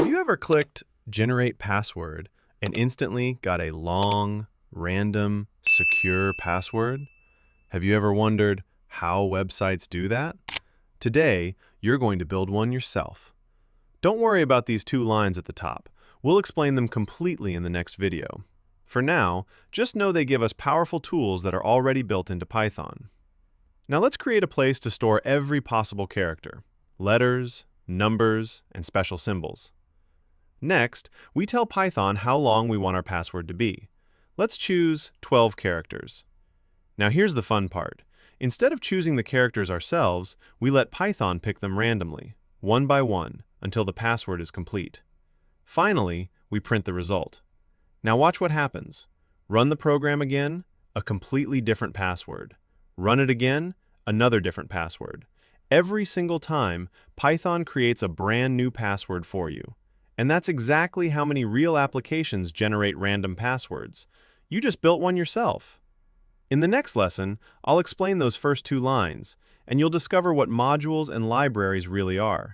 Have you ever clicked Generate Password and instantly got a long, random, secure password? Have you ever wondered how websites do that? Today, you're going to build one yourself. Don't worry about these two lines at the top. We'll explain them completely in the next video. For now, just know they give us powerful tools that are already built into Python. Now let's create a place to store every possible character: letters, numbers, and special symbols. Next, we tell Python how long we want our password to be. Let's choose 12 characters. Now here's the fun part. Instead of choosing the characters ourselves, we let Python pick them randomly, one by one, until the password is complete. Finally, we print the result. Now watch what happens. Run the program again, a completely different password. Run it again, another different password. Every single time, Python creates a brand new password for you. And that's exactly how many real applications generate random passwords. You just built one yourself. In the next lesson, I'll explain those first two lines, and you'll discover what modules and libraries really are.